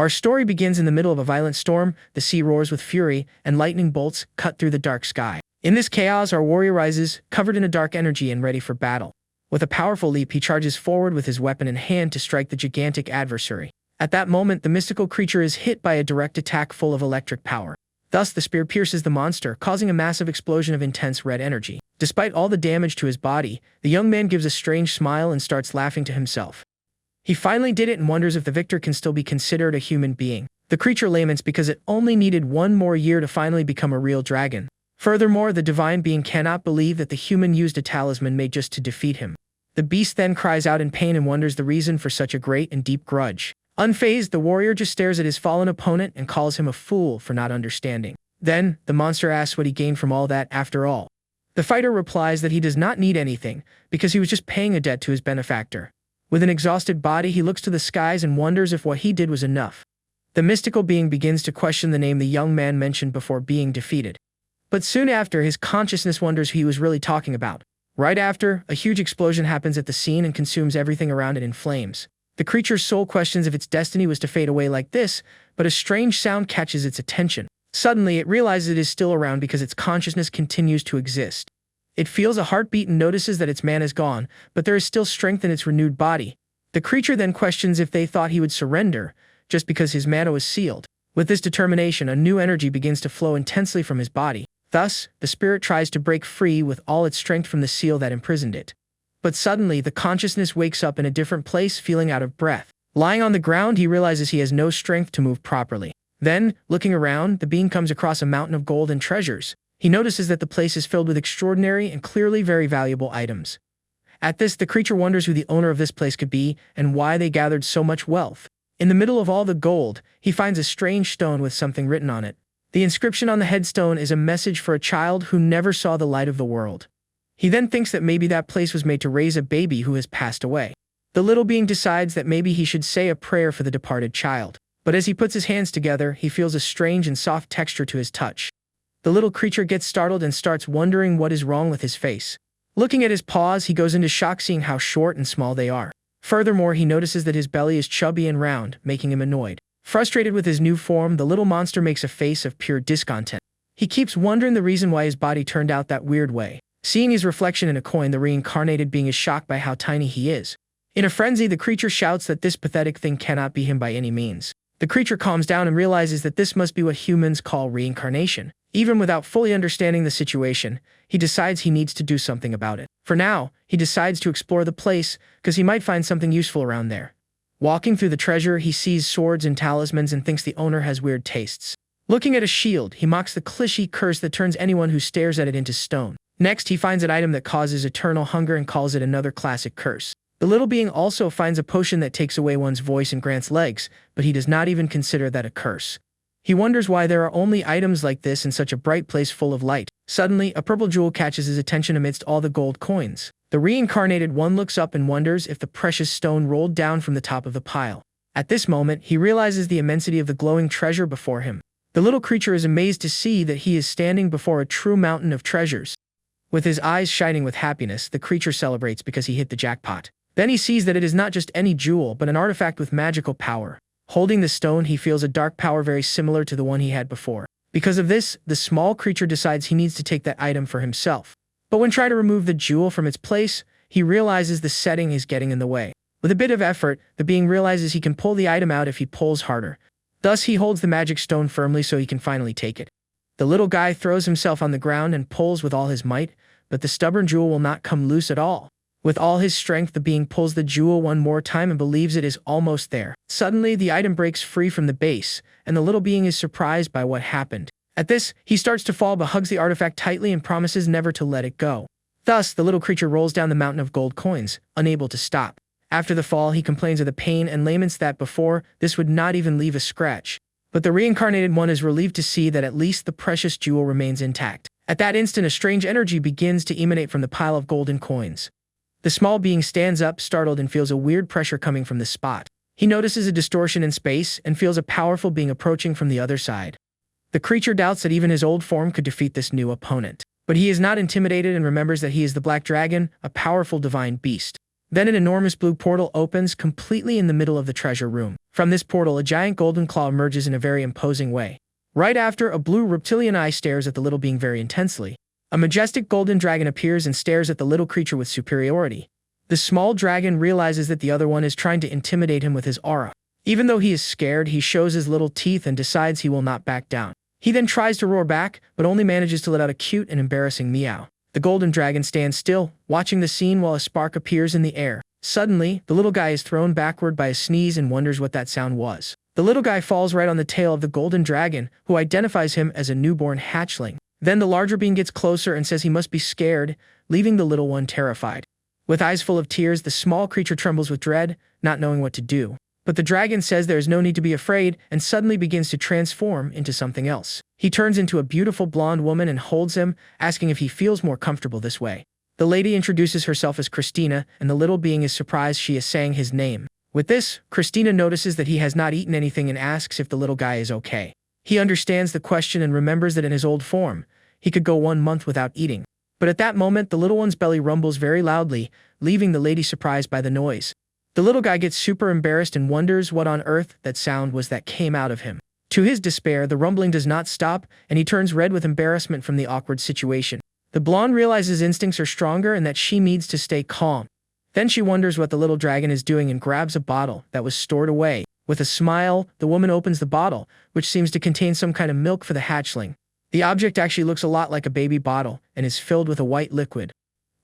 Our story begins in the middle of a violent storm, the sea roars with fury, and lightning bolts cut through the dark sky. In this chaos, our warrior rises, covered in a dark energy and ready for battle. With a powerful leap, he charges forward with his weapon in hand to strike the gigantic adversary. At that moment, the mystical creature is hit by a direct attack full of electric power. Thus, the spear pierces the monster, causing a massive explosion of intense red energy. Despite all the damage to his body, the young man gives a strange smile and starts laughing to himself. He finally did it and wonders if the victor can still be considered a human being. The creature laments because it only needed one more year to finally become a real dragon. Furthermore, the divine being cannot believe that the human used a talisman made just to defeat him. The beast then cries out in pain and wonders the reason for such a great and deep grudge. Unfazed, the warrior just stares at his fallen opponent and calls him a fool for not understanding. Then, the monster asks what he gained from all that after all. The fighter replies that he does not need anything, because he was just paying a debt to his benefactor. With an exhausted body, he looks to the skies and wonders if what he did was enough. The mystical being begins to question the name the young man mentioned before being defeated. But soon after, his consciousness wonders who he was really talking about. Right after, a huge explosion happens at the scene and consumes everything around it in flames. The creature's soul questions if its destiny was to fade away like this, but a strange sound catches its attention. Suddenly, it realizes it is still around because its consciousness continues to exist. It feels a heartbeat and notices that its mana is gone, but there is still strength in its renewed body. The creature then questions if they thought he would surrender, just because his mana was sealed. With this determination, a new energy begins to flow intensely from his body. Thus, the spirit tries to break free with all its strength from the seal that imprisoned it. But suddenly, the consciousness wakes up in a different place, feeling out of breath. Lying on the ground, he realizes he has no strength to move properly. Then, looking around, the being comes across a mountain of gold and treasures. He notices that the place is filled with extraordinary and clearly very valuable items. At this, the creature wonders who the owner of this place could be and why they gathered so much wealth. In the middle of all the gold, he finds a strange stone with something written on it. The inscription on the headstone is a message for a child who never saw the light of the world. He then thinks that maybe that place was made to raise a baby who has passed away. The little being decides that maybe he should say a prayer for the departed child. But as he puts his hands together, he feels a strange and soft texture to his touch. The little creature gets startled and starts wondering what is wrong with his face. Looking at his paws, he goes into shock seeing how short and small they are. Furthermore, he notices that his belly is chubby and round, making him annoyed. Frustrated with his new form, the little monster makes a face of pure discontent. He keeps wondering the reason why his body turned out that weird way. Seeing his reflection in a coin, the reincarnated being is shocked by how tiny he is. In a frenzy, the creature shouts that this pathetic thing cannot be him by any means. The creature calms down and realizes that this must be what humans call reincarnation. Even without fully understanding the situation, he decides he needs to do something about it. For now, he decides to explore the place, because he might find something useful around there. Walking through the treasure, he sees swords and talismans and thinks the owner has weird tastes. Looking at a shield, he mocks the cliche curse that turns anyone who stares at it into stone. Next, he finds an item that causes eternal hunger and calls it another classic curse. The little being also finds a potion that takes away one's voice and grants legs, but he does not even consider that a curse. He wonders why there are only items like this in such a bright place full of light. Suddenly, a purple jewel catches his attention amidst all the gold coins. The reincarnated one looks up and wonders if the precious stone rolled down from the top of the pile. At this moment, he realizes the immensity of the glowing treasure before him. The little creature is amazed to see that he is standing before a true mountain of treasures. With his eyes shining with happiness, the creature celebrates because he hit the jackpot. Then he sees that it is not just any jewel, but an artifact with magical power. Holding the stone, he feels a dark power very similar to the one he had before. Because of this, the small creature decides he needs to take that item for himself. But when trying to remove the jewel from its place, he realizes the setting is getting in the way. With a bit of effort, the being realizes he can pull the item out if he pulls harder. Thus, he holds the magic stone firmly so he can finally take it. The little guy throws himself on the ground and pulls with all his might, but the stubborn jewel will not come loose at all. With all his strength, the being pulls the jewel one more time and believes it is almost there. Suddenly, the item breaks free from the base, and the little being is surprised by what happened. At this, he starts to fall but hugs the artifact tightly and promises never to let it go. Thus, the little creature rolls down the mountain of gold coins, unable to stop. After the fall, he complains of the pain and laments that before, this would not even leave a scratch. But the reincarnated one is relieved to see that at least the precious jewel remains intact. At that instant, a strange energy begins to emanate from the pile of golden coins. The small being stands up, startled, and feels a weird pressure coming from the spot. He notices a distortion in space and feels a powerful being approaching from the other side. The creature doubts that even his old form could defeat this new opponent. But he is not intimidated and remembers that he is the Black Dragon, a powerful divine beast. Then an enormous blue portal opens completely in the middle of the treasure room. From this portal, a giant golden claw emerges in a very imposing way. Right after, a blue reptilian eye stares at the little being very intensely. A majestic golden dragon appears and stares at the little creature with superiority. The small dragon realizes that the other one is trying to intimidate him with his aura. Even though he is scared, he shows his little teeth and decides he will not back down. He then tries to roar back, but only manages to let out a cute and embarrassing meow. The golden dragon stands still, watching the scene while a spark appears in the air. Suddenly, the little guy is thrown backward by a sneeze and wonders what that sound was. The little guy falls right on the tail of the golden dragon, who identifies him as a newborn hatchling. Then the larger being gets closer and says he must be scared, leaving the little one terrified. With eyes full of tears, the small creature trembles with dread, not knowing what to do. But the dragon says there is no need to be afraid and suddenly begins to transform into something else. He turns into a beautiful blonde woman and holds him, asking if he feels more comfortable this way. The lady introduces herself as Christina, and the little being is surprised she is saying his name. With this, Christina notices that he has not eaten anything and asks if the little guy is okay. He understands the question and remembers that in his old form, he could go 1 month without eating. But at that moment, the little one's belly rumbles very loudly, leaving the lady surprised by the noise. The little guy gets super embarrassed and wonders what on earth that sound was that came out of him. To his despair, the rumbling does not stop, and he turns red with embarrassment from the awkward situation. The blonde realizes instincts are stronger and that she needs to stay calm. Then she wonders what the little dragon is doing and grabs a bottle that was stored away. With a smile, the woman opens the bottle, which seems to contain some kind of milk for the hatchling. The object actually looks a lot like a baby bottle and is filled with a white liquid.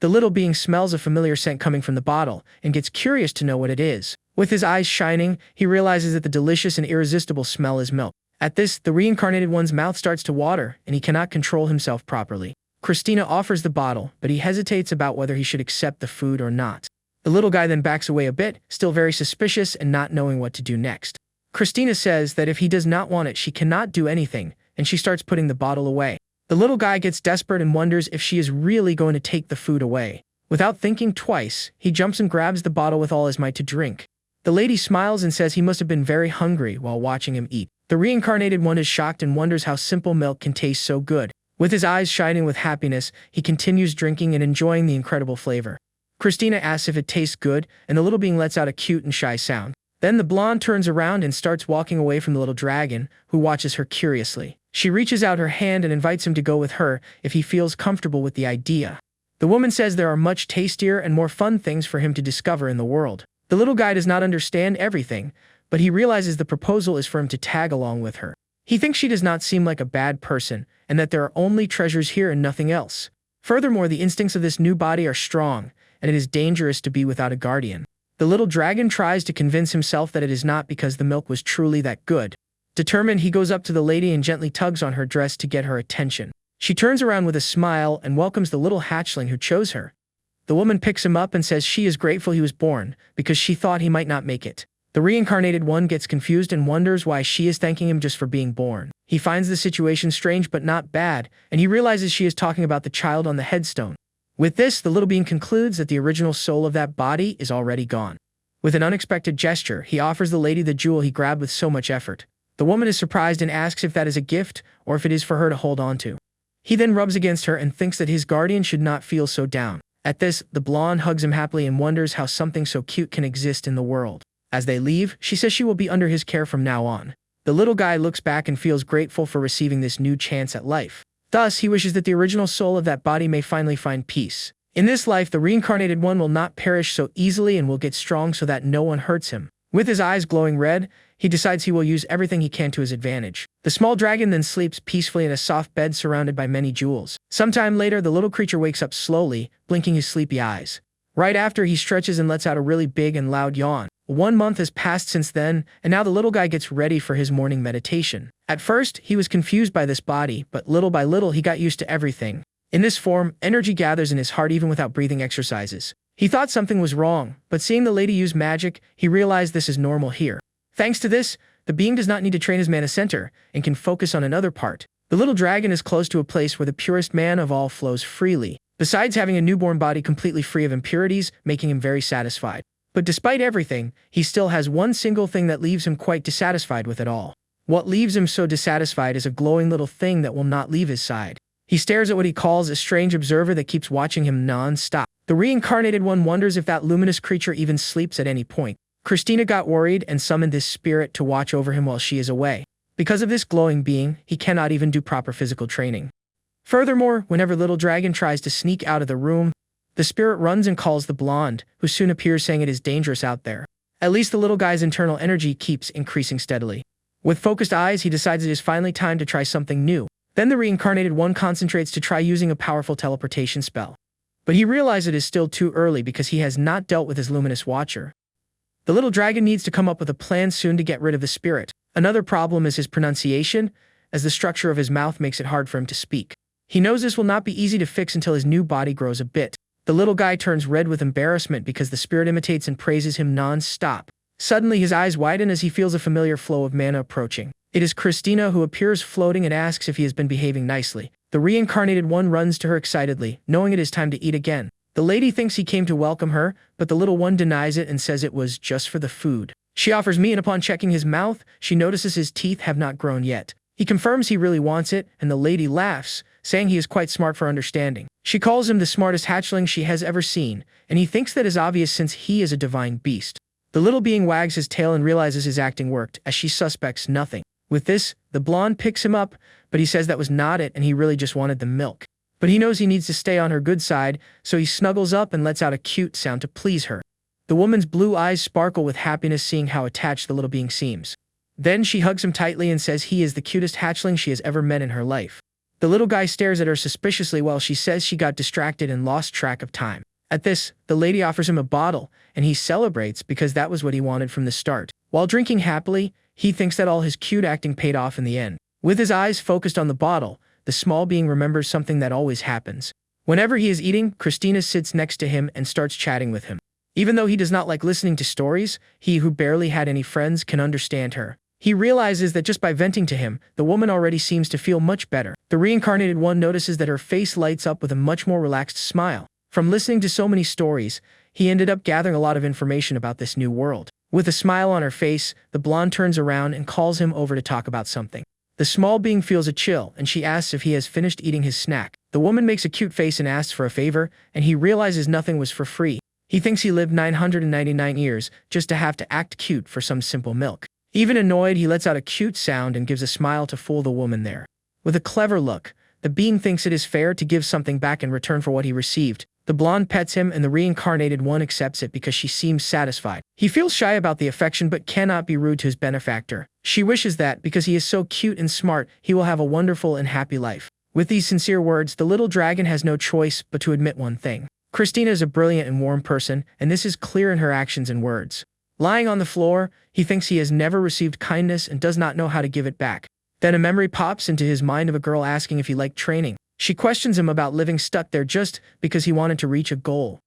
The little being smells a familiar scent coming from the bottle and gets curious to know what it is. With his eyes shining, he realizes that the delicious and irresistible smell is milk. At this, the reincarnated one's mouth starts to water and he cannot control himself properly. Christina offers the bottle, but he hesitates about whether he should accept the food or not. The little guy then backs away a bit, still very suspicious and not knowing what to do next. Christina says that if he does not want it, she cannot do anything, and she starts putting the bottle away. The little guy gets desperate and wonders if she is really going to take the food away. Without thinking twice, he jumps and grabs the bottle with all his might to drink. The lady smiles and says he must have been very hungry while watching him eat. The reincarnated one is shocked and wonders how simple milk can taste so good. With his eyes shining with happiness, he continues drinking and enjoying the incredible flavor. Christina asks if it tastes good, and the little being lets out a cute and shy sound. Then the blonde turns around and starts walking away from the little dragon, who watches her curiously. She reaches out her hand and invites him to go with her if he feels comfortable with the idea. The woman says there are much tastier and more fun things for him to discover in the world. The little guy does not understand everything, but he realizes the proposal is for him to tag along with her. He thinks she does not seem like a bad person, and that there are only treasures here and nothing else. Furthermore, the instincts of this new body are strong, and it is dangerous to be without a guardian. The little dragon tries to convince himself that it is not because the milk was truly that good. Determined, he goes up to the lady and gently tugs on her dress to get her attention. She turns around with a smile and welcomes the little hatchling who chose her. The woman picks him up and says she is grateful he was born, because she thought he might not make it. The reincarnated one gets confused and wonders why she is thanking him just for being born. He finds the situation strange but not bad, and he realizes she is talking about the child on the headstone. With this, the little being concludes that the original soul of that body is already gone. With an unexpected gesture, he offers the lady the jewel he grabbed with so much effort. The woman is surprised and asks if that is a gift or if it is for her to hold on to. He then rubs against her and thinks that his guardian should not feel so down. At this, the blonde hugs him happily and wonders how something so cute can exist in the world. As they leave, she says she will be under his care from now on. The little guy looks back and feels grateful for receiving this new chance at life. Thus, he wishes that the original soul of that body may finally find peace. In this life, the reincarnated one will not perish so easily and will get strong so that no one hurts him. With his eyes glowing red, he decides he will use everything he can to his advantage. The small dragon then sleeps peacefully in a soft bed surrounded by many jewels. Sometime later, the little creature wakes up slowly, blinking his sleepy eyes. Right after, he stretches and lets out a really big and loud yawn. 1 month has passed since then, and now the little guy gets ready for his morning meditation. At first, he was confused by this body, but little by little he got used to everything. In this form, energy gathers in his heart even without breathing exercises. He thought something was wrong, but seeing the lady use magic, he realized this is normal here. Thanks to this, the being does not need to train his mana center, and can focus on another part. The little dragon is close to a place where the purest mana of all flows freely, besides having a newborn body completely free of impurities, making him very satisfied. But despite everything, he still has one single thing that leaves him quite dissatisfied with it all. What leaves him so dissatisfied is a glowing little thing that will not leave his side. He stares at what he calls a strange observer that keeps watching him non-stop. The reincarnated one wonders if that luminous creature even sleeps at any point. Christina got worried and summoned this spirit to watch over him while she is away. Because of this glowing being, he cannot even do proper physical training. Furthermore, whenever Little Dragon tries to sneak out of the room, the spirit runs and calls the blonde, who soon appears saying it is dangerous out there. At least the little guy's internal energy keeps increasing steadily. With focused eyes, he decides it is finally time to try something new. Then the reincarnated one concentrates to try using a powerful teleportation spell. But he realizes it is still too early because he has not dealt with his luminous watcher. The little dragon needs to come up with a plan soon to get rid of the spirit. Another problem is his pronunciation, as the structure of his mouth makes it hard for him to speak. He knows this will not be easy to fix until his new body grows a bit. The little guy turns red with embarrassment because the spirit imitates and praises him non-stop. Suddenly his eyes widen as he feels a familiar flow of mana approaching. It is Christina who appears floating and asks if he has been behaving nicely. The reincarnated one runs to her excitedly, knowing it is time to eat again. The lady thinks he came to welcome her, but the little one denies it and says it was just for the food. She offers me, and upon checking his mouth, she notices his teeth have not grown yet. He confirms he really wants it, and the lady laughs, saying he is quite smart for understanding. She calls him the smartest hatchling she has ever seen, and he thinks that is obvious since he is a divine beast. The little being wags his tail and realizes his acting worked, as she suspects nothing. With this, the blonde picks him up, but he says that was not it and he really just wanted the milk. But he knows he needs to stay on her good side, so he snuggles up and lets out a cute sound to please her. The woman's blue eyes sparkle with happiness seeing how attached the little being seems. Then she hugs him tightly and says he is the cutest hatchling she has ever met in her life. The little guy stares at her suspiciously while she says she got distracted and lost track of time. At this, the lady offers him a bottle, and he celebrates because that was what he wanted from the start. While drinking happily, he thinks that all his cute acting paid off in the end. With his eyes focused on the bottle, the small being remembers something that always happens. Whenever he is eating, Christina sits next to him and starts chatting with him. Even though he does not like listening to stories, he who barely had any friends can understand her. He realizes that just by venting to him, the woman already seems to feel much better. The reincarnated one notices that her face lights up with a much more relaxed smile. From listening to so many stories, he ended up gathering a lot of information about this new world. With a smile on her face, the blonde turns around and calls him over to talk about something. The small being feels a chill, and she asks if he has finished eating his snack. The woman makes a cute face and asks for a favor, and he realizes nothing was for free. He thinks he lived 999 years just to have to act cute for some simple milk. Even annoyed, he lets out a cute sound and gives a smile to fool the woman there. With a clever look, the being thinks it is fair to give something back in return for what he received. The blonde pets him and the reincarnated one accepts it because she seems satisfied. He feels shy about the affection but cannot be rude to his benefactor. She wishes that, because he is so cute and smart, he will have a wonderful and happy life. With these sincere words, the little dragon has no choice but to admit one thing. Christina is a brilliant and warm person, and this is clear in her actions and words. Lying on the floor, he thinks he has never received kindness and does not know how to give it back. Then a memory pops into his mind of a girl asking if he liked training. She questions him about living stuck there just because he wanted to reach a goal.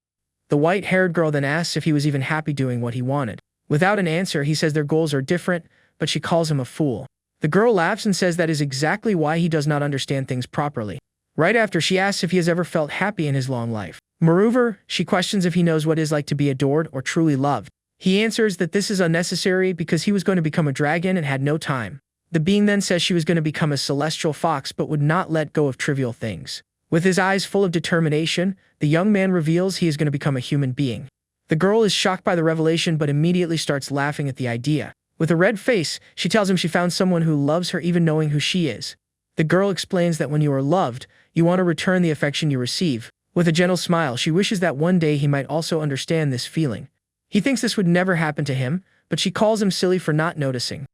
The white-haired girl then asks if he was even happy doing what he wanted. Without an answer, he says their goals are different, but she calls him a fool. The girl laughs and says that is exactly why he does not understand things properly. Right after, she asks if he has ever felt happy in his long life. Moreover, she questions if he knows what it is like to be adored or truly loved. He answers that this is unnecessary because he was going to become a dragon and had no time. The being then says she was going to become a celestial fox but would not let go of trivial things. With his eyes full of determination, the young man reveals he is going to become a human being. The girl is shocked by the revelation but immediately starts laughing at the idea. With a red face, she tells him she found someone who loves her even knowing who she is. The girl explains that when you are loved, you want to return the affection you receive. With a gentle smile, she wishes that one day he might also understand this feeling. He thinks this would never happen to him, but she calls him silly for not noticing.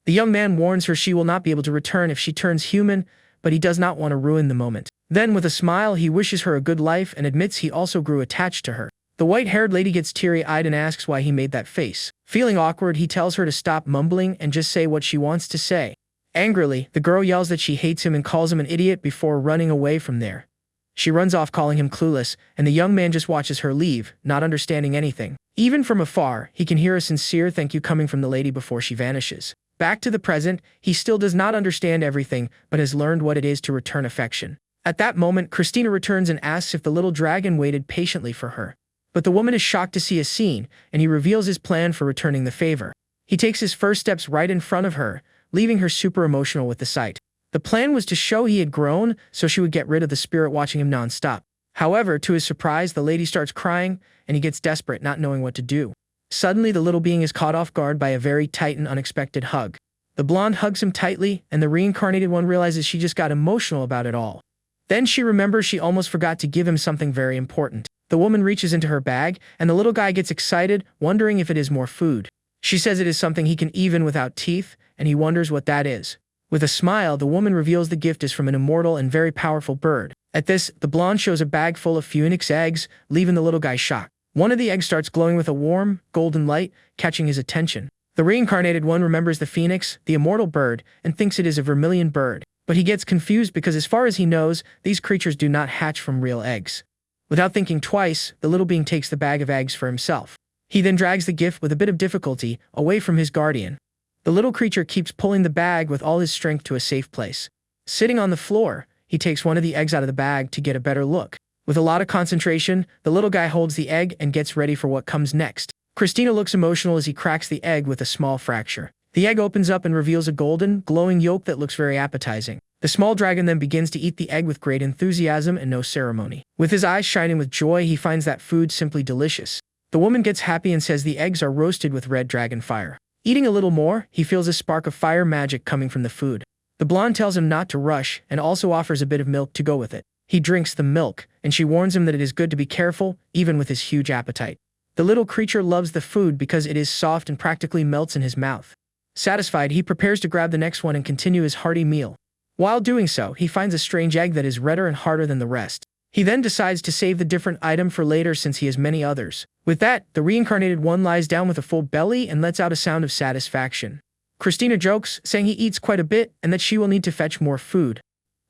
The young man warns her she will not be able to return if she turns human, but he does not want to ruin the moment. Then, with a smile, he wishes her a good life and admits he also grew attached to her. The white-haired lady gets teary-eyed and asks why he made that face. Feeling awkward, he tells her to stop mumbling and just say what she wants to say. Angrily, the girl yells that she hates him and calls him an idiot before running away from there. She runs off calling him clueless, and the young man just watches her leave, not understanding anything. Even from afar, he can hear a sincere thank you coming from the lady before she vanishes. Back to the present, he still does not understand everything, but has learned what it is to return affection. At that moment, Christina returns and asks if the little dragon waited patiently for her. But the woman is shocked to see a scene, and he reveals his plan for returning the favor. He takes his first steps right in front of her, leaving her super emotional with the sight. The plan was to show he had grown, so she would get rid of the spirit watching him non-stop. However, to his surprise, the lady starts crying, and he gets desperate, not knowing what to do. Suddenly, the little being is caught off guard by a very tight and unexpected hug. The blonde hugs him tightly, and the reincarnated one realizes she just got emotional about it all. Then she remembers she almost forgot to give him something very important. The woman reaches into her bag, and the little guy gets excited, wondering if it is more food. She says it is something he can even without teeth, and he wonders what that is. With a smile, the woman reveals the gift is from an immortal and very powerful bird. At this, the blonde shows a bag full of phoenix eggs, leaving the little guy shocked. One of the eggs starts glowing with a warm, golden light, catching his attention. The reincarnated one remembers the phoenix, the immortal bird, and thinks it is a vermilion bird. But he gets confused because as far as he knows, these creatures do not hatch from real eggs. Without thinking twice, the little being takes the bag of eggs for himself. He then drags the gift with a bit of difficulty away from his guardian. The little creature keeps pulling the bag with all his strength to a safe place. Sitting on the floor, he takes one of the eggs out of the bag to get a better look. With a lot of concentration, the little guy holds the egg and gets ready for what comes next. Christina looks emotional as he cracks the egg with a small fracture. The egg opens up and reveals a golden, glowing yolk that looks very appetizing. The small dragon then begins to eat the egg with great enthusiasm and no ceremony. With his eyes shining with joy, he finds that food simply delicious. The woman gets happy and says the eggs are roasted with red dragon fire. Eating a little more, he feels a spark of fire magic coming from the food. The blonde tells him not to rush and also offers a bit of milk to go with it. He drinks the milk, and she warns him that it is good to be careful, even with his huge appetite. The little creature loves the food because it is soft and practically melts in his mouth. Satisfied, he prepares to grab the next one and continue his hearty meal. While doing so, he finds a strange egg that is redder and harder than the rest. He then decides to save the different item for later since he has many others. With that, the reincarnated one lies down with a full belly and lets out a sound of satisfaction. Christina jokes, saying he eats quite a bit and that she will need to fetch more food.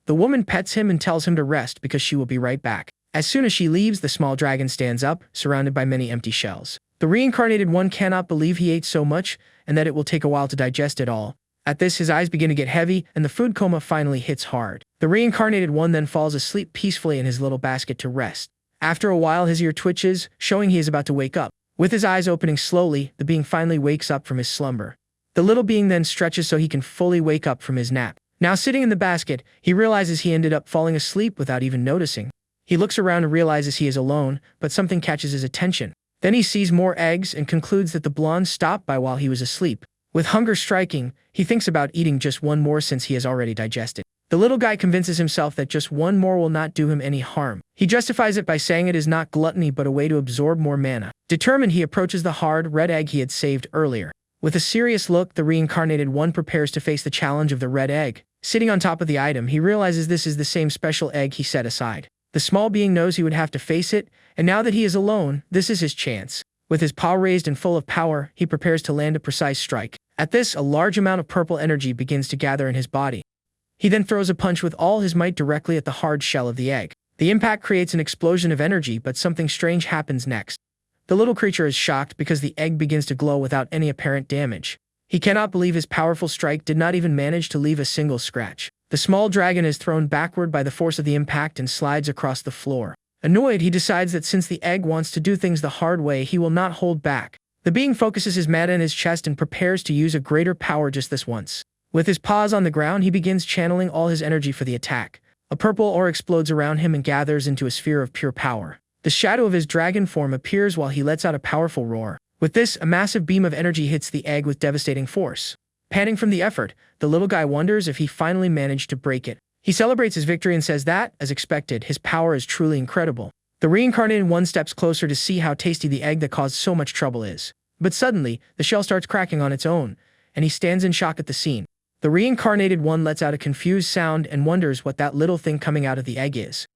The woman pets him and tells him to rest because she will be right back. As soon as she leaves, the small dragon stands up, surrounded by many empty shells. The reincarnated one cannot believe he ate so much and that it will take a while to digest it all. At this, his eyes begin to get heavy, and the food coma finally hits hard. The reincarnated one then falls asleep peacefully in his little basket to rest. After a while, his ear twitches, showing he is about to wake up. With his eyes opening slowly, the being finally wakes up from his slumber. The little being then stretches so he can fully wake up from his nap. Now sitting in the basket, he realizes he ended up falling asleep without even noticing. He looks around and realizes he is alone, but something catches his attention. Then he sees more eggs and concludes that the blonde stopped by while he was asleep. With hunger striking, he thinks about eating just one more since he has already digested. The little guy convinces himself that just one more will not do him any harm. He justifies it by saying it is not gluttony but a way to absorb more mana. Determined, he approaches the hard, red egg he had saved earlier. With a serious look, the reincarnated one prepares to face the challenge of the red egg. Sitting on top of the item, he realizes this is the same special egg he set aside. The small being knows he would have to face it, and now that he is alone, this is his chance. With his paw raised and full of power, he prepares to land a precise strike. At this, a large amount of purple energy begins to gather in his body. He then throws a punch with all his might directly at the hard shell of the egg. The impact creates an explosion of energy, but something strange happens next. The little creature is shocked because the egg begins to glow without any apparent damage. He cannot believe his powerful strike did not even manage to leave a single scratch. The small dragon is thrown backward by the force of the impact and slides across the floor. Annoyed, he decides that since the egg wants to do things the hard way, he will not hold back. The being focuses his mana in his chest and prepares to use a greater power just this once. With his paws on the ground, he begins channeling all his energy for the attack. A purple ore explodes around him and gathers into a sphere of pure power. The shadow of his dragon form appears while he lets out a powerful roar. With this, a massive beam of energy hits the egg with devastating force. Panting from the effort, the little guy wonders if he finally managed to break it. He celebrates his victory and says that, as expected, his power is truly incredible. The reincarnated one steps closer to see how tasty the egg that caused so much trouble is. But suddenly, the shell starts cracking on its own, and he stands in shock at the scene. The reincarnated one lets out a confused sound and wonders what that little thing coming out of the egg is.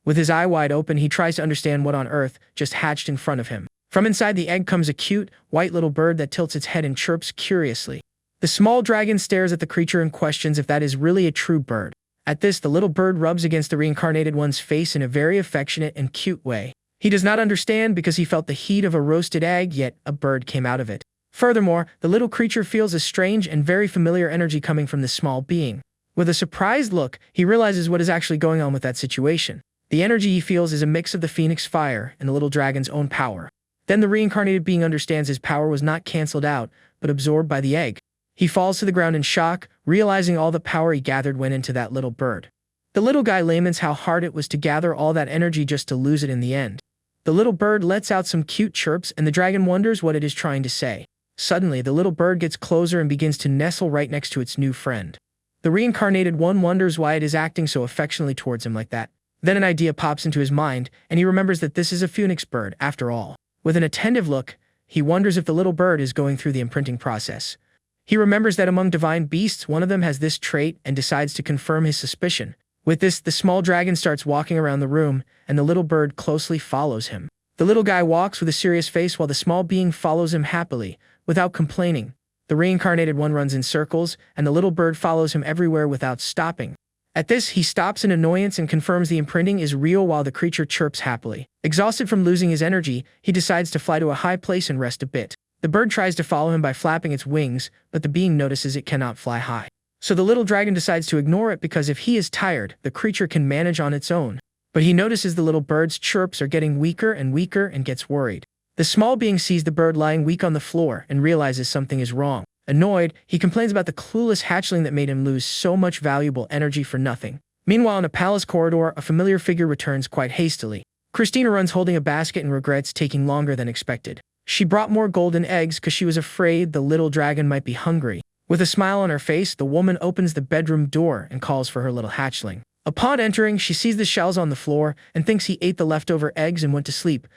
With his eye wide open, he tries to understand what on earth just hatched in front of him. From inside the egg comes a cute, white little bird that tilts its head and chirps curiously. The small dragon stares at the creature and questions if that is really a true bird. At this, the little bird rubs against the reincarnated one's face in a very affectionate and cute way. He does not understand because he felt the heat of a roasted egg, yet a bird came out of it. Furthermore, the little creature feels a strange and very familiar energy coming from this small being. With a surprised look, he realizes what is actually going on with that situation. The energy he feels is a mix of the phoenix fire and the little dragon's own power. Then the reincarnated being understands his power was not cancelled out, but absorbed by the egg. He falls to the ground in shock, realizing all the power he gathered went into that little bird. The little guy laments how hard it was to gather all that energy just to lose it in the end. The little bird lets out some cute chirps and the dragon wonders what it is trying to say. Suddenly, the little bird gets closer and begins to nestle right next to its new friend. The reincarnated one wonders why it is acting so affectionately towards him like that. Then an idea pops into his mind, and he remembers that this is a phoenix bird, after all. With an attentive look, he wonders if the little bird is going through the imprinting process. He remembers that among divine beasts, one of them has this trait and decides to confirm his suspicion. With this, the small dragon starts walking around the room, and the little bird closely follows him. The little guy walks with a serious face while the small being follows him happily, without complaining. The reincarnated one runs in circles, and the little bird follows him everywhere without stopping. At this, he stops in annoyance and confirms the imprinting is real while the creature chirps happily. Exhausted from losing his energy, he decides to fly to a high place and rest a bit. The bird tries to follow him by flapping its wings, but the being notices it cannot fly high. So the little dragon decides to ignore it because if he is tired, the creature can manage on its own. But he notices the little bird's chirps are getting weaker and gets worried. The small being sees the bird lying weak on the floor and realizes something is wrong. Annoyed, he complains about the clueless hatchling that made him lose so much valuable energy for nothing. Meanwhile, in a palace corridor, a familiar figure returns quite hastily. Christina runs holding a basket and regrets taking longer than expected. She brought more golden eggs because she was afraid the little dragon might be hungry. With a smile on her face, the woman opens the bedroom door and calls for her little hatchling. Upon entering, she sees the shells on the floor and thinks he ate the leftover eggs and went to sleep.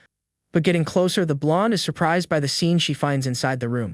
But getting closer, the blonde is surprised by the scene she finds inside the room.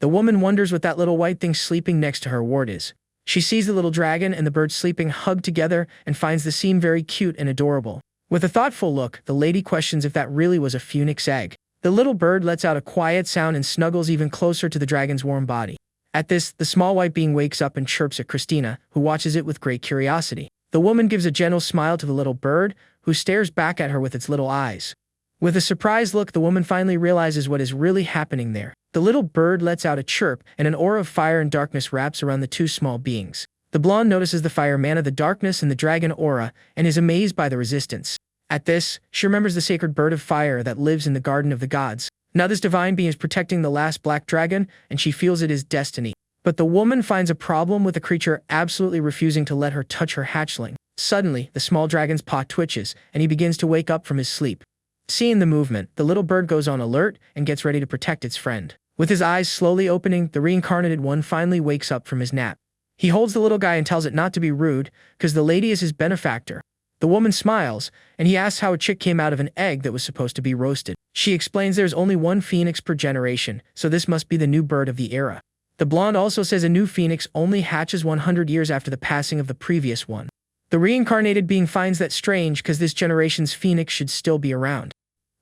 The woman wonders what that little white thing sleeping next to her ward is. She sees the little dragon and the bird sleeping hugged together and finds the scene very cute and adorable. With a thoughtful look, the lady questions if that really was a phoenix egg. The little bird lets out a quiet sound and snuggles even closer to the dragon's warm body. At this, the small white being wakes up and chirps at Christina, who watches it with great curiosity. The woman gives a gentle smile to the little bird, who stares back at her with its little eyes. With a surprised look, the woman finally realizes what is really happening there. The little bird lets out a chirp, and an aura of fire and darkness wraps around the two small beings. The blonde notices the fire mana, the darkness, and the dragon aura, and is amazed by the resistance. At this, she remembers the sacred bird of fire that lives in the garden of the gods. Now this divine being is protecting the last black dragon, and she feels it is destiny. But the woman finds a problem with the creature absolutely refusing to let her touch her hatchling. Suddenly, the small dragon's paw twitches, and he begins to wake up from his sleep. Seeing the movement, the little bird goes on alert and gets ready to protect its friend. With his eyes slowly opening, the reincarnated one finally wakes up from his nap. He holds the little guy and tells it not to be rude, because the lady is his benefactor. The woman smiles, and he asks how a chick came out of an egg that was supposed to be roasted. She explains there's only one phoenix per generation, so this must be the new bird of the era. The blonde also says a new phoenix only hatches 100 years after the passing of the previous one. The reincarnated being finds that strange because this generation's phoenix should still be around.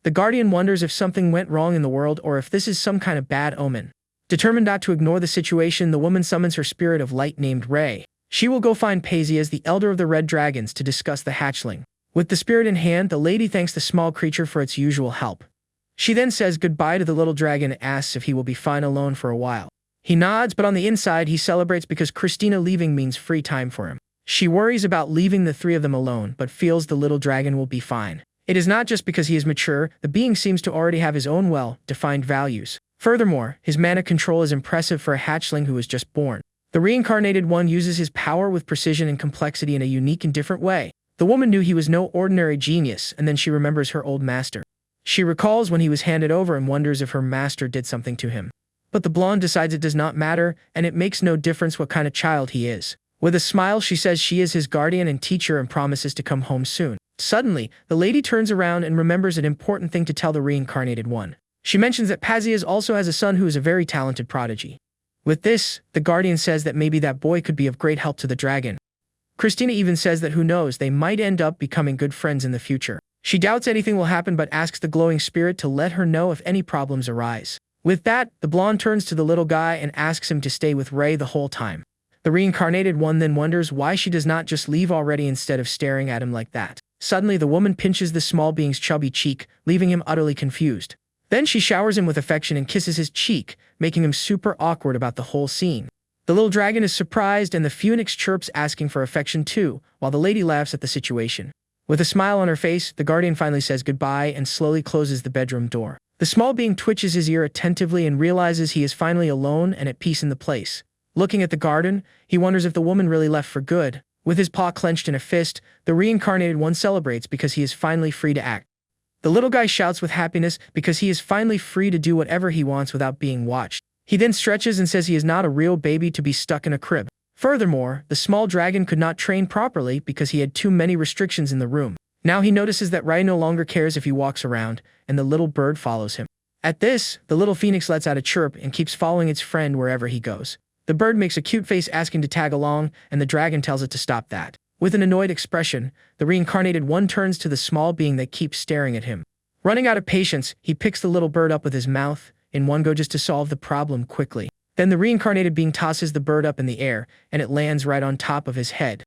The guardian wonders if something went wrong in the world or if this is some kind of bad omen. Determined not to ignore the situation, the woman summons her spirit of light named Ray. She will go find Pasias, the elder of the red dragons, to discuss the hatchling. With the spirit in hand, the lady thanks the small creature for its usual help. She then says goodbye to the little dragon and asks if he will be fine alone for a while. He nods, but on the inside, he celebrates because Christina leaving means free time for him. She worries about leaving the three of them alone, but feels the little dragon will be fine. It is not just because he is mature, the being seems to already have his own well-defined values. Furthermore, his mana control is impressive for a hatchling who was just born. The reincarnated one uses his power with precision and complexity in a unique and different way. The woman knew he was no ordinary genius, and then she remembers her old master. She recalls when he was handed over and wonders if her master did something to him. But the blonde decides it does not matter, and it makes no difference what kind of child he is. With a smile, she says she is his guardian and teacher and promises to come home soon. Suddenly, the lady turns around and remembers an important thing to tell the reincarnated one. She mentions that Pasias also has a son who is a very talented prodigy. With this, the guardian says that maybe that boy could be of great help to the dragon. Christina even says that who knows, they might end up becoming good friends in the future. She doubts anything will happen but asks the glowing spirit to let her know if any problems arise. With that, the blonde turns to the little guy and asks him to stay with Ray the whole time. The reincarnated one then wonders why she does not just leave already instead of staring at him like that. Suddenly, the woman pinches the small being's chubby cheek, leaving him utterly confused. Then she showers him with affection and kisses his cheek, making him super awkward about the whole scene. The little dragon is surprised and the phoenix chirps asking for affection too, while the lady laughs at the situation. With a smile on her face, the guardian finally says goodbye and slowly closes the bedroom door. The small being twitches his ear attentively and realizes he is finally alone and at peace in the place. Looking at the garden, he wonders if the woman really left for good. With his paw clenched in a fist, the reincarnated one celebrates because he is finally free to act. The little guy shouts with happiness because he is finally free to do whatever he wants without being watched. He then stretches and says he is not a real baby to be stuck in a crib. Furthermore, the small dragon could not train properly because he had too many restrictions in the room. Now he notices that Rai no longer cares if he walks around, and the little bird follows him. At this, the little phoenix lets out a chirp and keeps following its friend wherever he goes. The bird makes a cute face asking to tag along, and the dragon tells it to stop that. With an annoyed expression, the reincarnated one turns to the small being that keeps staring at him. Running out of patience, he picks the little bird up with his mouth, in one go just to solve the problem quickly. Then the reincarnated being tosses the bird up in the air, and it lands right on top of his head.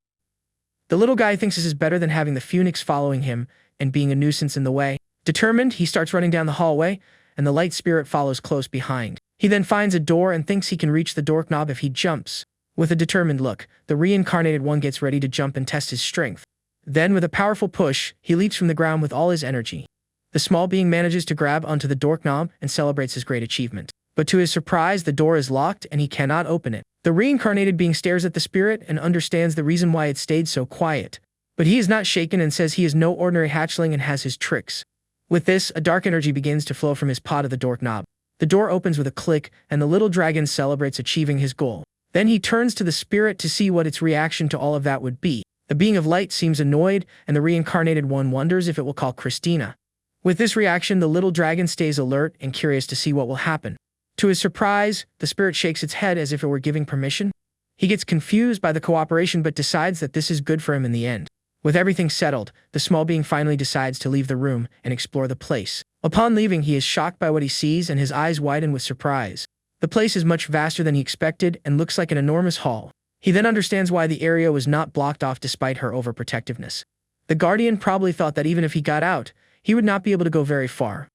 The little guy thinks this is better than having the phoenix following him and being a nuisance in the way. Determined, he starts running down the hallway, and the light spirit follows close behind. He then finds a door and thinks he can reach the doorknob if he jumps. With a determined look, the reincarnated one gets ready to jump and test his strength. Then, with a powerful push, he leaps from the ground with all his energy. The small being manages to grab onto the doorknob and celebrates his great achievement. But to his surprise, the door is locked and he cannot open it. The reincarnated being stares at the spirit and understands the reason why it stayed so quiet. But he is not shaken and says he is no ordinary hatchling and has his tricks. With this, a dark energy begins to flow from his paw to the doorknob. The door opens with a click, and the little dragon celebrates achieving his goal. Then he turns to the spirit to see what its reaction to all of that would be. The being of light seems annoyed, and the reincarnated one wonders if it will call Christina. With this reaction, the little dragon stays alert and curious to see what will happen. To his surprise, the spirit shakes its head as if it were giving permission. He gets confused by the cooperation but decides that this is good for him in the end. With everything settled, the small being finally decides to leave the room and explore the place. Upon leaving, he is shocked by what he sees and his eyes widen with surprise. The place is much vaster than he expected and looks like an enormous hall. He then understands why the area was not blocked off despite her overprotectiveness. The guardian probably thought that even if he got out, he would not be able to go very far.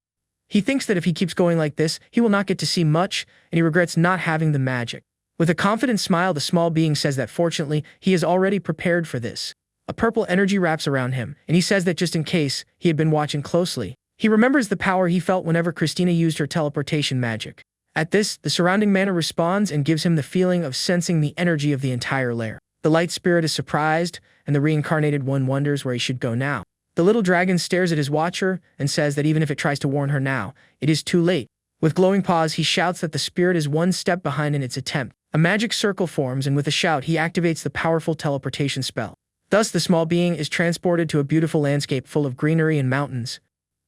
He thinks that if he keeps going like this, he will not get to see much, and he regrets not having the magic. With a confident smile, the small being says that fortunately, he is already prepared for this. A purple energy wraps around him, and he says that just in case, he had been watching closely. He remembers the power he felt whenever Christina used her teleportation magic. At this, the surrounding mana responds and gives him the feeling of sensing the energy of the entire lair. The light spirit is surprised, and the reincarnated one wonders where he should go now. The little dragon stares at his watcher and says that even if it tries to warn her now, it is too late. With glowing paws, he shouts that the spirit is one step behind in its attempt. A magic circle forms, and with a shout, he activates the powerful teleportation spell. Thus, the small being is transported to a beautiful landscape full of greenery and mountains.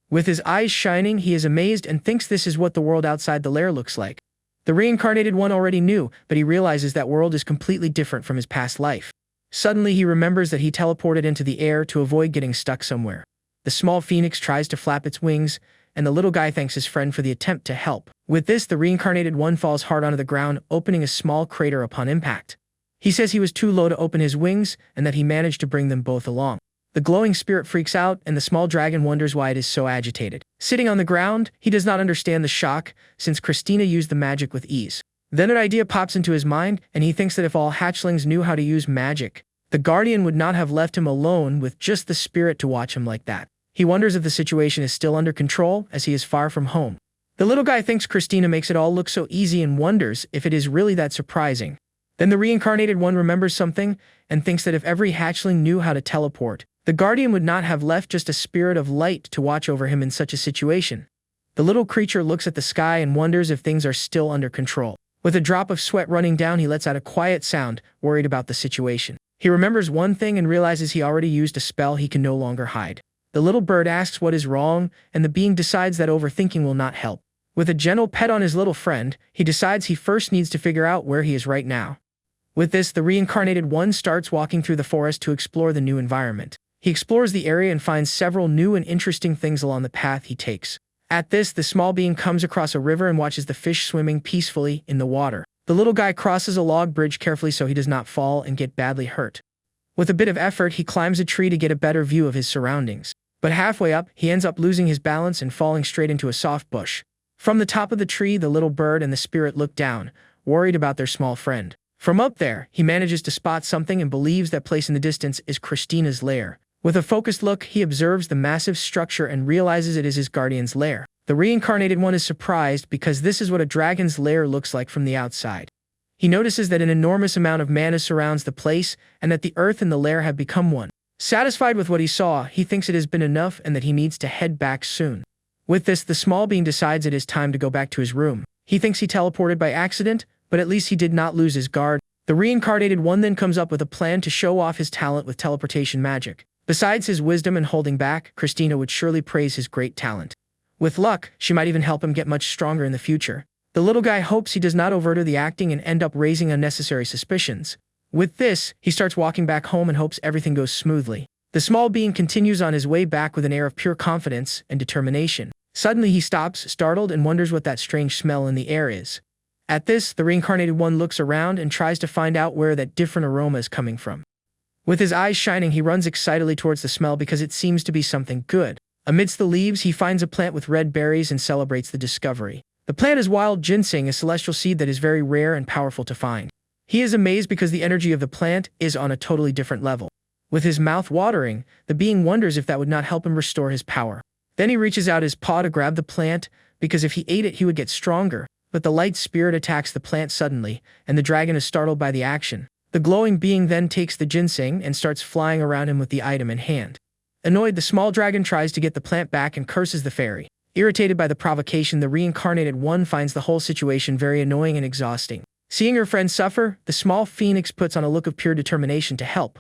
With his eyes shining, he is amazed and thinks this is what the world outside the lair looks like. The reincarnated one already knew, but he realizes that world is completely different from his past life. Suddenly, he remembers that he teleported into the air to avoid getting stuck somewhere. The small phoenix tries to flap its wings, and the little guy thanks his friend for the attempt to help. With this, the reincarnated one falls hard onto the ground, opening a small crater upon impact. He says he was too low to open his wings, and that he managed to bring them both along. The glowing spirit freaks out, and the small dragon wonders why it is so agitated. Sitting on the ground, he does not understand the shock, since Christina used the magic with ease. Then an idea pops into his mind, and he thinks that if all hatchlings knew how to use magic, the guardian would not have left him alone with just the spirit to watch him like that. He wonders if the situation is still under control, as he is far from home. The little guy thinks Christina makes it all look so easy and wonders if it is really that surprising. Then the reincarnated one remembers something, and thinks that if every hatchling knew how to teleport, the guardian would not have left just a spirit of light to watch over him in such a situation. The little creature looks at the sky and wonders if things are still under control. With a drop of sweat running down, he lets out a quiet sound, worried about the situation. He remembers one thing and realizes he already used a spell he can no longer hide. The little bird asks what is wrong, and the being decides that overthinking will not help. With a gentle pet on his little friend, he decides he first needs to figure out where he is right now. With this, the reincarnated one starts walking through the forest to explore the new environment. He explores the area and finds several new and interesting things along the path he takes. At this, the small being comes across a river and watches the fish swimming peacefully in the water. The little guy crosses a log bridge carefully so he does not fall and get badly hurt. With a bit of effort, he climbs a tree to get a better view of his surroundings. But halfway up, he ends up losing his balance and falling straight into a soft bush. From the top of the tree, the little bird and the spirit look down, worried about their small friend. From up there, he manages to spot something and believes that place in the distance is Christina's lair. With a focused look, he observes the massive structure and realizes it is his guardian's lair. The reincarnated one is surprised because this is what a dragon's lair looks like from the outside. He notices that an enormous amount of mana surrounds the place and that the earth and the lair have become one. Satisfied with what he saw, he thinks it has been enough and that he needs to head back soon. With this, the small being decides it is time to go back to his room. He thinks he teleported by accident, but at least he did not lose his guard. The reincarnated one then comes up with a plan to show off his talent with teleportation magic. Besides his wisdom and holding back, Christina would surely praise his great talent. With luck, she might even help him get much stronger in the future. The little guy hopes he does not overdo the acting and end up raising unnecessary suspicions. With this, he starts walking back home and hopes everything goes smoothly. The small being continues on his way back with an air of pure confidence and determination. Suddenly he stops, startled, and wonders what that strange smell in the air is. At this, the reincarnated one looks around and tries to find out where that different aroma is coming from. With his eyes shining, he runs excitedly towards the smell because it seems to be something good. Amidst the leaves, he finds a plant with red berries and celebrates the discovery. The plant is wild ginseng, a celestial seed that is very rare and powerful to find. He is amazed because the energy of the plant is on a totally different level. With his mouth watering, the being wonders if that would not help him restore his power. Then he reaches out his paw to grab the plant, because if he ate it he would get stronger. But the light spirit attacks the plant suddenly, and the dragon is startled by the action. The glowing being then takes the ginseng and starts flying around him with the item in hand. Annoyed, the small dragon tries to get the plant back and curses the fairy. Irritated by the provocation, the reincarnated one finds the whole situation very annoying and exhausting. Seeing her friend suffer, the small phoenix puts on a look of pure determination to help.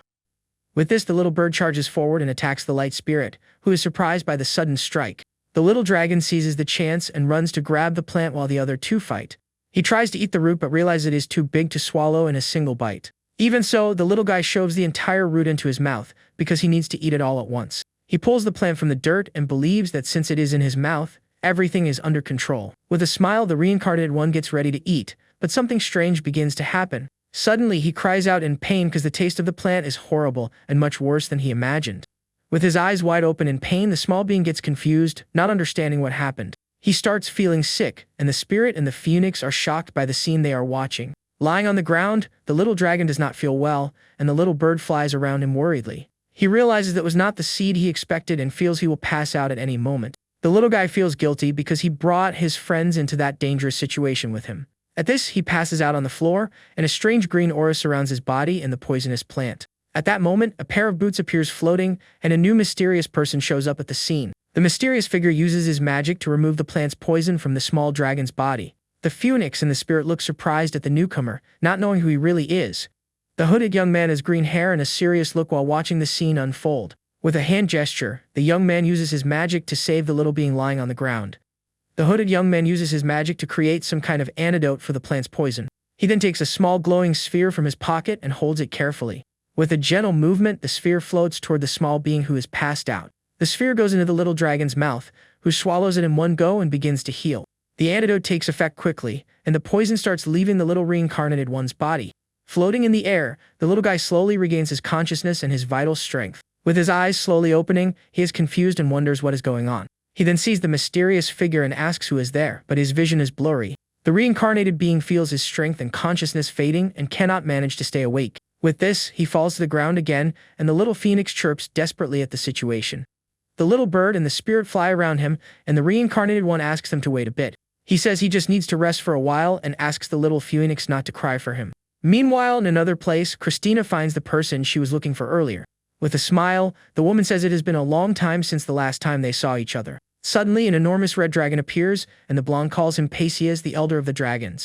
With this, the little bird charges forward and attacks the light spirit, who is surprised by the sudden strike. The little dragon seizes the chance and runs to grab the plant while the other two fight. He tries to eat the root but realizes it is too big to swallow in a single bite. Even so, the little guy shoves the entire root into his mouth because he needs to eat it all at once. He pulls the plant from the dirt and believes that since it is in his mouth, everything is under control. With a smile, the reincarnated one gets ready to eat, but something strange begins to happen. Suddenly, he cries out in pain because the taste of the plant is horrible and much worse than he imagined. With his eyes wide open in pain, the small being gets confused, not understanding what happened. He starts feeling sick, and the spirit and the phoenix are shocked by the scene they are watching. Lying on the ground, the little dragon does not feel well, and the little bird flies around him worriedly. He realizes that was not the seed he expected and feels he will pass out at any moment. The little guy feels guilty because he brought his friends into that dangerous situation with him. At this, he passes out on the floor, and a strange green aura surrounds his body and the poisonous plant. At that moment, a pair of boots appears floating, and a new mysterious person shows up at the scene. The mysterious figure uses his magic to remove the plant's poison from the small dragon's body. The phoenix and the spirit look surprised at the newcomer, not knowing who he really is. The hooded young man has green hair and a serious look while watching the scene unfold. With a hand gesture, the young man uses his magic to save the little being lying on the ground. The hooded young man uses his magic to create some kind of antidote for the plant's poison. He then takes a small glowing sphere from his pocket and holds it carefully. With a gentle movement, the sphere floats toward the small being who is passed out. The sphere goes into the little dragon's mouth, who swallows it in one go and begins to heal. The antidote takes effect quickly, and the poison starts leaving the little reincarnated one's body. Floating in the air, the little guy slowly regains his consciousness and his vital strength. With his eyes slowly opening, he is confused and wonders what is going on. He then sees the mysterious figure and asks who is there, but his vision is blurry. The reincarnated being feels his strength and consciousness fading and cannot manage to stay awake. With this, he falls to the ground again, and the little phoenix chirps desperately at the situation. The little bird and the spirit fly around him, and the reincarnated one asks them to wait a bit. He says he just needs to rest for a while and asks the little phoenix not to cry for him. Meanwhile, in another place, Christina finds the person she was looking for earlier. With a smile, the woman says it has been a long time since the last time they saw each other. Suddenly, an enormous red dragon appears, and the blonde calls him Pasias, the elder of the dragons.